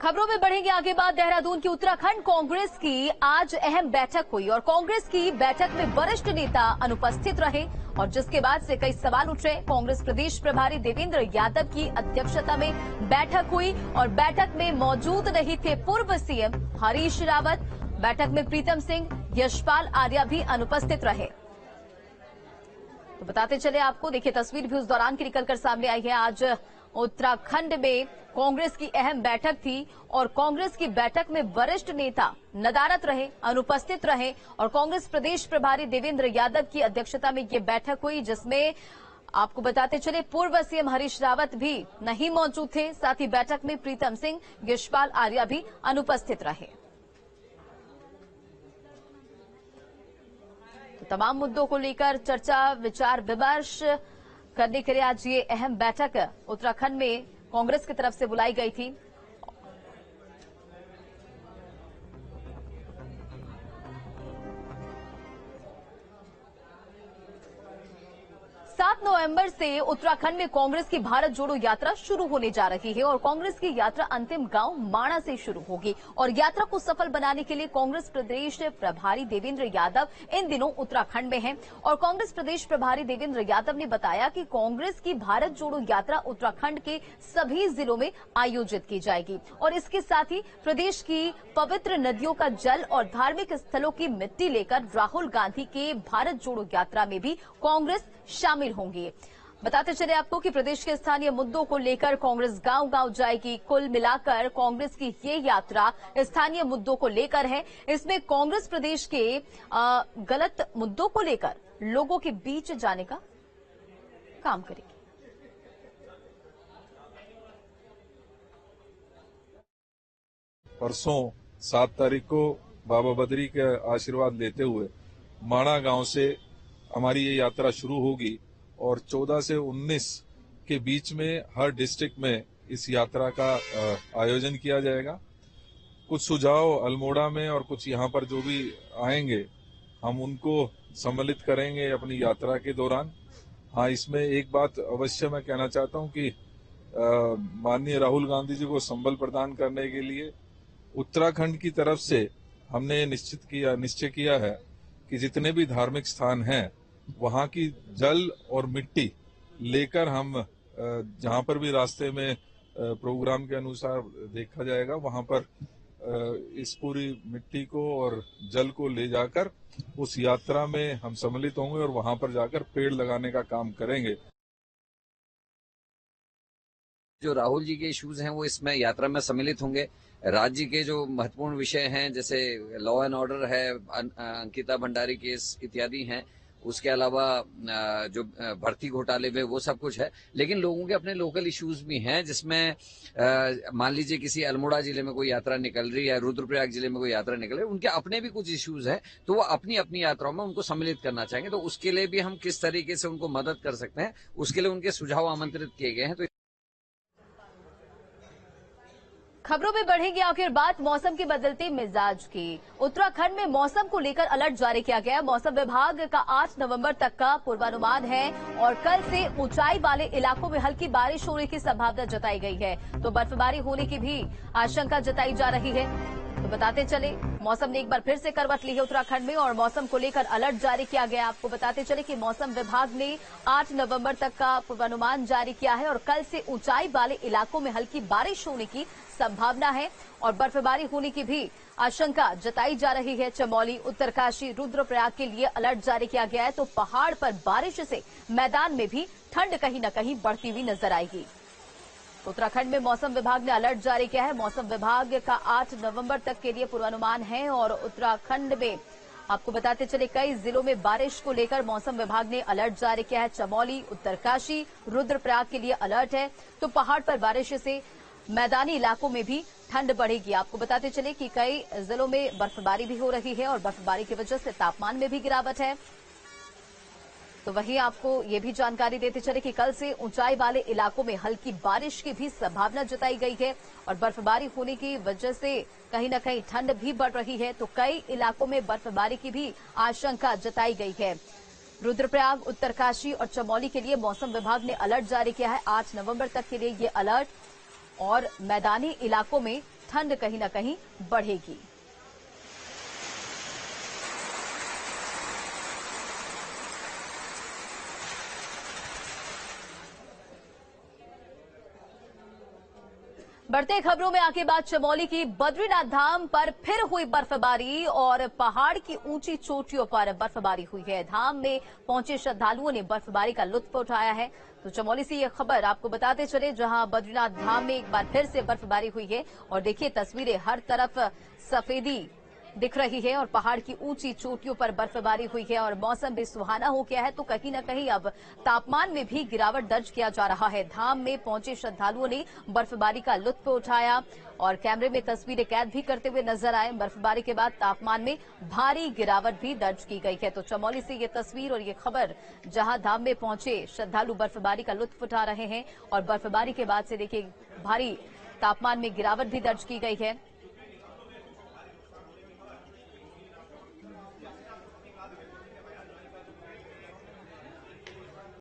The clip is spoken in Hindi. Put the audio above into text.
खबरों में बढ़ेंगे आगे बात। देहरादून की उत्तराखंड कांग्रेस की आज अहम बैठक हुई और कांग्रेस की बैठक में वरिष्ठ नेता अनुपस्थित रहे और जिसके बाद से कई सवाल उठे। कांग्रेस प्रदेश प्रभारी देवेंद्र यादव की अध्यक्षता में बैठक हुई और बैठक में मौजूद नहीं थे पूर्व सीएम हरीश रावत। बैठक में प्रीतम सिंह, यशपाल आर्या भी अनुपस्थित रहे। तो बताते चले आपको, देखिए तस्वीर भी उस दौरान की निकलकर सामने आई है। आज उत्तराखंड में कांग्रेस की अहम बैठक थी और कांग्रेस की बैठक में वरिष्ठ नेता नदारद रहे, अनुपस्थित रहे और कांग्रेस प्रदेश प्रभारी देवेंद्र यादव की अध्यक्षता में ये बैठक हुई, जिसमें आपको बताते चले पूर्व सीएम हरीश रावत भी नहीं मौजूद थे। साथ ही बैठक में प्रीतम सिंह, यशपाल आर्या भी अनुपस्थित रहे। तो तमाम मुद्दों को लेकर चर्चा, विचार विमर्श करने के लिए आज ये अहम बैठक उत्तराखंड में कांग्रेस की तरफ से बुलाई गई थी। 7 नवंबर से उत्तराखंड में कांग्रेस की भारत जोड़ो यात्रा शुरू होने जा रही है और कांग्रेस की यात्रा अंतिम गांव माणा से शुरू होगी और यात्रा को सफल बनाने के लिए कांग्रेस प्रदेश प्रभारी देवेंद्र यादव इन दिनों उत्तराखंड में हैं और कांग्रेस प्रदेश प्रभारी देवेंद्र यादव ने बताया कि कांग्रेस की भारत जोड़ो यात्रा उत्तराखंड के सभी जिलों में आयोजित की जाएगी और इसके साथ ही प्रदेश की पवित्र नदियों का जल और धार्मिक स्थलों की मिट्टी लेकर राहुल गांधी के भारत जोड़ो यात्रा में भी कांग्रेस शामिल होंगी। बताते चले आपको कि प्रदेश के स्थानीय मुद्दों को लेकर कांग्रेस गांव-गांव जाएगी। कुल मिलाकर कांग्रेस की ये यात्रा स्थानीय मुद्दों को लेकर है। इसमें कांग्रेस प्रदेश के गलत मुद्दों को लेकर लोगों के बीच जाने का काम करेगी। परसों 7 तारीख को बाबा बद्री का आशीर्वाद लेते हुए माणा गांव से हमारी ये यात्रा शुरू होगी और 14 से 19 के बीच में हर डिस्ट्रिक्ट में इस यात्रा का आयोजन किया जाएगा। कुछ सुझाव अल्मोड़ा में और कुछ यहाँ पर जो भी आएंगे हम उनको सम्मिलित करेंगे अपनी यात्रा के दौरान। हाँ, इसमें एक बात अवश्य मैं कहना चाहता हूँ कि माननीय राहुल गांधी जी को संबल प्रदान करने के लिए उत्तराखंड की तरफ से हमने निश्चय किया है कि जितने भी धार्मिक स्थान हैं वहां की जल और मिट्टी लेकर हम जहां पर भी रास्ते में प्रोग्राम के अनुसार देखा जाएगा वहां पर इस पूरी मिट्टी को और जल को ले जाकर उस यात्रा में हम सम्मिलित होंगे और वहां पर जाकर पेड़ लगाने का काम करेंगे। जो राहुल जी के इश्यूज हैं वो इसमें यात्रा में सम्मिलित होंगे। राज्य के जो महत्वपूर्ण विषय हैं जैसे लॉ एंड ऑर्डर है, अंकिता भंडारी केस इत्यादि हैं, उसके अलावा जो भर्ती घोटाले में वो सब कुछ है। लेकिन लोगों के अपने लोकल इश्यूज भी हैं जिसमें मान लीजिए किसी अल्मोड़ा जिले में कोई यात्रा निकल रही है, रुद्रप्रयाग जिले में कोई यात्रा निकल रही है, उनके अपने भी कुछ इश्यूज हैं तो वो अपनी अपनी यात्राओं में उनको सम्मिलित करना चाहेंगे। तो उसके लिए भी हम किस तरीके से उनको मदद कर सकते हैं उसके लिए उनके सुझाव आमंत्रित किए गए हैं। तो खबरों में बढ़ेगी आखिर बात मौसम के बदलते मिजाज की। उत्तराखंड में मौसम को लेकर अलर्ट जारी किया गया है। मौसम विभाग का 8 नवंबर तक का पूर्वानुमान है और कल से ऊंचाई वाले इलाकों में हल्की बारिश होने की संभावना जताई गई है तो बर्फबारी होने की भी आशंका जताई जा रही है। तो बताते चले मौसम ने एक बार फिर से करवट ली है उत्तराखंड में और मौसम को लेकर अलर्ट जारी किया गया। आपको बताते चले कि मौसम विभाग ने 8 नवंबर तक का पूर्वानुमान जारी किया है और कल से ऊंचाई वाले इलाकों में हल्की बारिश होने की संभावना है और बर्फबारी होने की भी आशंका जताई जा रही है। चमोली, उत्तरकाशी, रुद्रप्रयाग के लिए अलर्ट जारी किया गया है तो पहाड़ पर बारिश से मैदान में भी ठंड कहीं न कहीं बढ़ती हुई नजर आएगी। उत्तराखंड में मौसम विभाग ने अलर्ट जारी किया है। मौसम विभाग का 8 नवंबर तक के लिए पूर्वानुमान है और उत्तराखंड में आपको बताते चले कई जिलों में बारिश को लेकर मौसम विभाग ने अलर्ट जारी किया है। चमोली, उत्तरकाशी, रुद्रप्रयाग के लिए अलर्ट है तो पहाड़ पर बारिश से मैदानी इलाकों में भी ठंड बढ़ेगी। आपको बताते चले कि कई जिलों में बर्फबारी भी हो रही है और बर्फबारी की वजह से तापमान में भी गिरावट है। तो वहीं आपको ये भी जानकारी देते चले कि कल से ऊंचाई वाले इलाकों में हल्की बारिश की भी संभावना जताई गई है और बर्फबारी होने की वजह से कहीं न कहीं ठंड भी बढ़ रही है तो कई इलाकों में बर्फबारी की भी आशंका जताई गई है। रुद्रप्रयाग, उत्तरकाशी और चमोली के लिए मौसम विभाग ने अलर्ट जारी किया है 8 नवंबर तक के लिए ये अलर्ट और मैदानी इलाकों में ठंड कहीं न कहीं बढ़ेगी। बढ़ते खबरों में आगे बात चमोली की बद्रीनाथ धाम पर फिर हुई बर्फबारी और पहाड़ की ऊंची चोटियों पर बर्फबारी हुई है। धाम में पहुंचे श्रद्धालुओं ने बर्फबारी का लुत्फ उठाया है। तो चमोली से ये खबर आपको बताते चले, जहां बद्रीनाथ धाम में एक बार फिर से बर्फबारी हुई है और देखिए तस्वीरें, हर तरफ सफेदी दिख रही है और पहाड़ की ऊंची चोटियों पर बर्फबारी हुई है और मौसम भी सुहाना हो गया है। तो कहीं न कहीं अब तापमान में भी गिरावट दर्ज किया जा रहा है। धाम में पहुंचे श्रद्धालुओं ने बर्फबारी का लुत्फ उठाया और कैमरे में तस्वीरें कैद भी करते हुए नजर आए। बर्फबारी के बाद तापमान में भारी गिरावट भी दर्ज की गई है। तो चमोली से ये तस्वीर और ये खबर, जहां धाम में पहुंचे श्रद्धालु बर्फबारी का लुत्फ उठा रहे हैं और बर्फबारी के बाद से देखिए भारी तापमान में गिरावट भी दर्ज की गई है।